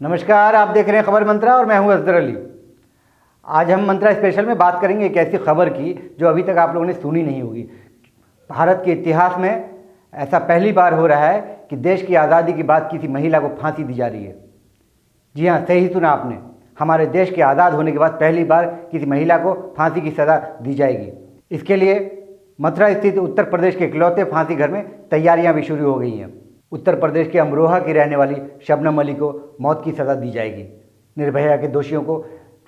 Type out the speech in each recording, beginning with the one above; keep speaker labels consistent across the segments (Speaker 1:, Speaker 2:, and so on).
Speaker 1: नमस्कार, आप देख रहे हैं खबर मंत्रा और मैं हूं अजहर अली। आज हम मंत्रा स्पेशल में बात करेंगे एक ऐसी खबर की जो अभी तक आप लोगों ने सुनी नहीं होगी। भारत के इतिहास में ऐसा पहली बार हो रहा है कि देश की आज़ादी के बाद किसी महिला को फांसी दी जा रही है। जी हाँ, सही सुना आपने। हमारे देश के आज़ाद होने के बाद पहली बार किसी महिला को फांसी की सज़ा दी जाएगी। इसके लिए मथुरा स्थित उत्तर प्रदेश के इकलौते फांसी घर में तैयारियां भी शुरू हो गई हैं। उत्तर प्रदेश के अमरोहा की रहने वाली शबनम अली को मौत की सज़ा दी जाएगी। निर्भया के दोषियों को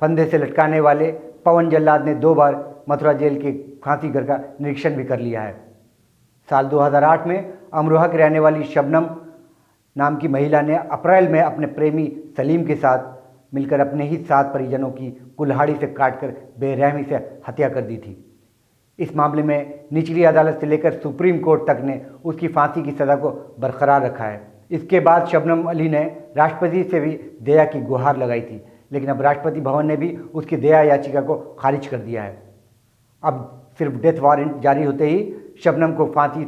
Speaker 1: फंदे से लटकाने वाले पवन जल्लाद ने 2 बार मथुरा जेल के फांसी घर का निरीक्षण भी कर लिया है। साल 2008 में अमरोहा की रहने वाली शबनम नाम की महिला ने अप्रैल में अपने प्रेमी सलीम के साथ मिलकर अपने ही 7 परिजनों की कुल्हाड़ी से काटकर बेरहमी से हत्या कर दी थी। इस मामले में निचली अदालत से लेकर सुप्रीम कोर्ट तक ने उसकी फांसी की सज़ा को बरकरार रखा है। इसके बाद शबनम अली ने राष्ट्रपति से भी दया की गुहार लगाई थी, लेकिन अब राष्ट्रपति भवन ने भी उसकी दया याचिका को खारिज कर दिया है। अब सिर्फ डेथ वारंट जारी होते ही शबनम को फांसी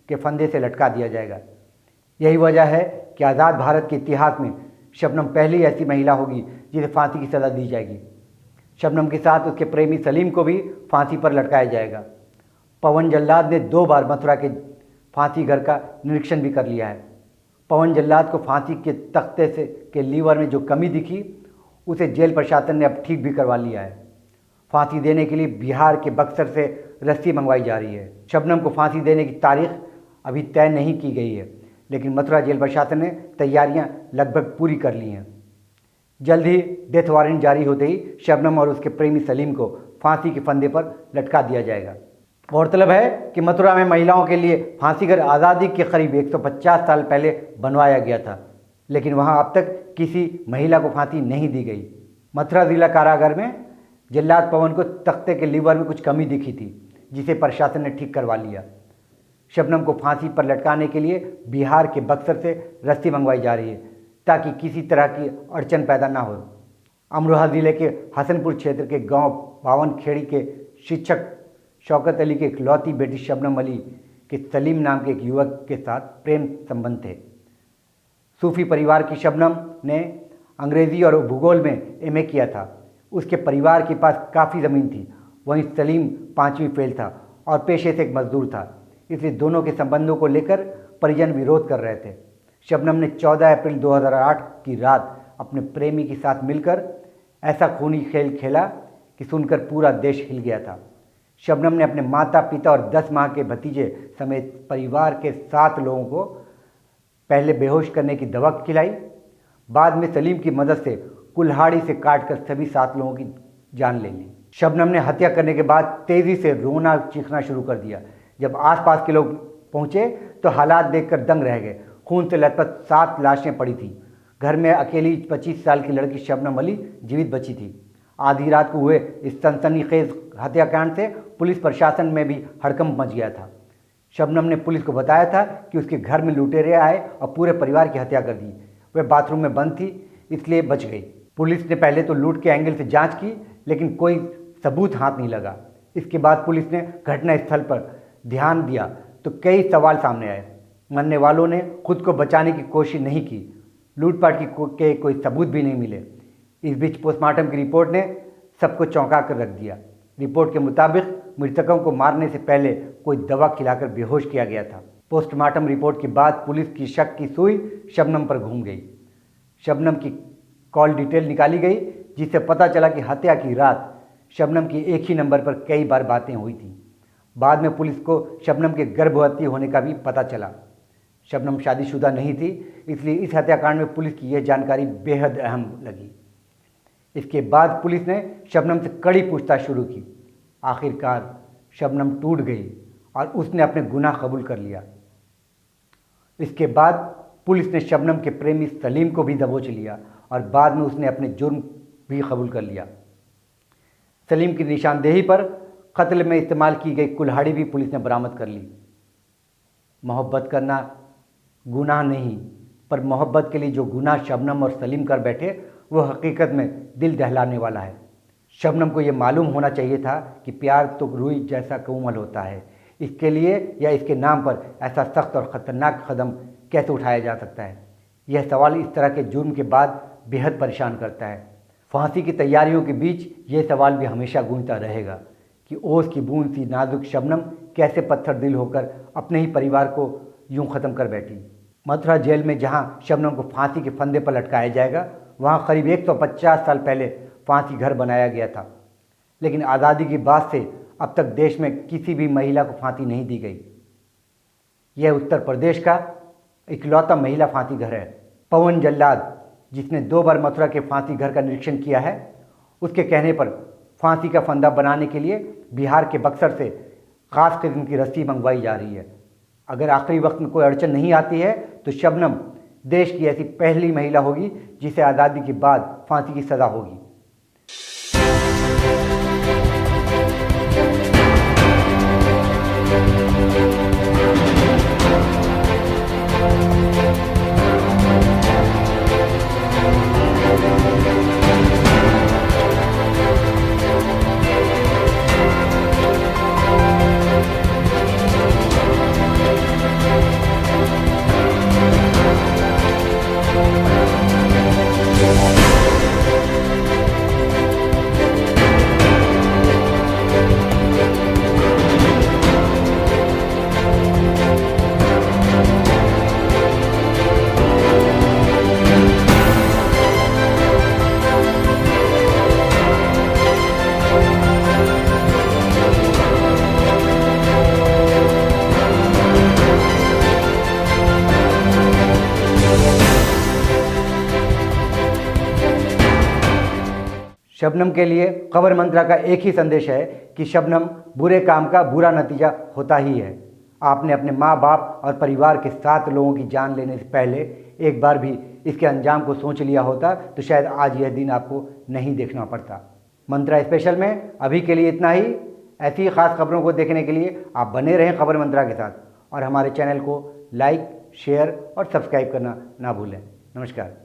Speaker 1: के फंदे से लटका दिया जाएगा। यही वजह है कि आज़ाद भारत के इतिहास में शबनम पहली ऐसी महिला होगी जिसे फांसी की सज़ा दी जाएगी। शबनम के साथ उसके प्रेमी सलीम को भी फांसी पर लटकाया जाएगा। पवन जल्लाद ने 2 बार मथुरा के फांसी घर का निरीक्षण भी कर लिया है। पवन जल्लाद को फांसी के तख्ते से के लीवर में जो कमी दिखी उसे जेल प्रशासन ने अब ठीक भी करवा लिया है। फांसी देने के लिए बिहार के बक्सर से रस्सी मंगवाई जा रही है। शबनम को फांसी देने की तारीख अभी तय नहीं की गई है, लेकिन मथुरा जेल प्रशासन ने तैयारियां लगभग पूरी कर ली हैं। जल्द ही डेथ वारंट जारी होते ही शबनम और उसके प्रेमी सलीम को फांसी के फंदे पर लटका दिया जाएगा। गौरतलब है कि मथुरा में महिलाओं के लिए फांसी घर आज़ादी के करीब 150 साल पहले बनवाया गया था, लेकिन वहां अब तक किसी महिला को फांसी नहीं दी गई। मथुरा जिला कारागार में जल्लाद पवन को तख्ते के लीवर में कुछ कमी दिखी थी, जिसे प्रशासन ने ठीक करवा लिया। शबनम को फांसी पर लटकाने के लिए बिहार के बक्सर से रस्सी मंगवाई जा रही है, ताकि किसी तरह की अड़चन पैदा ना हो। अमरोहा ज़िले के हसनपुर क्षेत्र के गांव बावनखेड़ी के शिक्षक शौकत अली के इकलौती बेटी शबनम अली के सलीम नाम के एक युवक के साथ प्रेम संबंध थे। सूफी परिवार की शबनम ने अंग्रेज़ी और भूगोल में एमए किया था। उसके परिवार के पास काफ़ी ज़मीन थी। वहीं सलीम 5वीं फेल था और पेशे से एक मजदूर था, इसलिए दोनों के संबंधों को लेकर परिजन विरोध कर रहे थे। शबनम ने 14 अप्रैल 2008 की रात अपने प्रेमी के साथ मिलकर ऐसा खूनी खेल खेला कि सुनकर पूरा देश हिल गया था। शबनम ने अपने माता पिता और 10 माह के भतीजे समेत परिवार के 7 लोगों को पहले बेहोश करने की दवा खिलाई। बाद में सलीम की मदद से कुल्हाड़ी से काटकर सभी 7 लोगों की जान ले ली। शबनम ने हत्या करने के बाद तेज़ी से रोना चीखना शुरू कर दिया। जब आसपास के लोग पहुंचे तो हालात देखकर दंग रह गए। खून से लथपथ 7 लाशें पड़ी थी। घर में अकेली 25 साल की लड़की शबनम अली जीवित बची थी। आधी रात को हुए इस सनसनीखेज हत्याकांड से पुलिस प्रशासन में भी हड़कंप मच गया था। शबनम ने पुलिस को बताया था कि उसके घर में लुटेरे आए और पूरे परिवार की हत्या कर दी। वह बाथरूम में बंद थी, इसलिए बच गई। पुलिस ने पहले तो लूट के एंगल से जांच की, लेकिन कोई सबूत हाथ नहीं लगा। इसके बाद पुलिस ने घटनास्थल पर ध्यान दिया तो कई सवाल सामने आए। मरने वालों ने खुद को बचाने की कोशिश नहीं की। लूटपाट के कोई सबूत भी नहीं मिले। इस बीच पोस्टमार्टम की रिपोर्ट ने सबको चौंका कर रख दिया। रिपोर्ट के मुताबिक मृतकों को मारने से पहले कोई दवा खिलाकर बेहोश किया गया था। पोस्टमार्टम रिपोर्ट के बाद पुलिस की शक की सुई शबनम पर घूम गई। शबनम की कॉल डिटेल निकाली गई, जिससे पता चला कि हत्या की रात शबनम की एक ही नंबर पर कई बार बातें हुई थी। बाद में पुलिस को शबनम के गर्भवती होने का भी पता चला। शबनम शादीशुदा नहीं थी, इसलिए इस हत्याकांड में पुलिस की यह जानकारी बेहद अहम लगी। इसके बाद पुलिस ने शबनम से कड़ी पूछताछ शुरू की। आखिरकार शबनम टूट गई और उसने अपने गुनाह कबूल कर लिया। इसके बाद पुलिस ने शबनम के प्रेमी सलीम को भी दबोच लिया और बाद में उसने अपने जुर्म भी कबूल कर लिया। सलीम की निशानदेही पर कत्ल में इस्तेमाल की गई कुल्हाड़ी भी पुलिस ने बरामद कर ली। मोहब्बत करना गुनाह नहीं, पर मोहब्बत के लिए जो गुनाह शबनम और सलीम कर बैठे वो हकीकत में दिल दहलाने वाला है। शबनम को ये मालूम होना चाहिए था कि प्यार तो रुई जैसा कोमल होता है। इसके लिए या इसके नाम पर ऐसा सख्त और ख़तरनाक कदम कैसे उठाया जा सकता है? यह सवाल इस तरह के जुर्म के बाद बेहद परेशान करता है। फांसी की तैयारियों के बीच ये सवाल भी हमेशा गूंजता रहेगा कि ओस की बूंद सी नाजुक शबनम कैसे पत्थर दिल होकर अपने ही परिवार को यूं ख़त्म कर बैठी। मथुरा जेल में जहां शबनम को फांसी के फंदे पर लटकाया जाएगा, वहां करीब 150 साल पहले फांसी घर बनाया गया था, लेकिन आज़ादी के बाद से अब तक देश में किसी भी महिला को फांसी नहीं दी गई। यह उत्तर प्रदेश का इकलौता महिला फांसी घर है। पवन जल्लाद, जिसने 2 बार मथुरा के फांसी घर का निरीक्षण किया है, उसके कहने पर फांसी का फंदा बनाने के लिए बिहार के बक्सर से खास किस्म की रस्सी मंगवाई जा रही है। अगर आखिरी वक्त में कोई अड़चन नहीं आती है तो शबनम देश की ऐसी पहली महिला होगी जिसे आज़ादी के बाद फांसी की सज़ा होगी। शबनम के लिए खबर मंत्रा का एक ही संदेश है कि शबनम, बुरे काम का बुरा नतीजा होता ही है। आपने अपने माँ बाप और परिवार के 7 लोगों की जान लेने से पहले एक बार भी इसके अंजाम को सोच लिया होता तो शायद आज यह दिन आपको नहीं देखना पड़ता। मंत्रा स्पेशल में अभी के लिए इतना ही। ऐसी ही खास खबरों को देखने के लिए आप बने रहें खबर मंत्रा के साथ और हमारे चैनल को लाइक, शेयर और सब्सक्राइब करना ना भूलें। नमस्कार।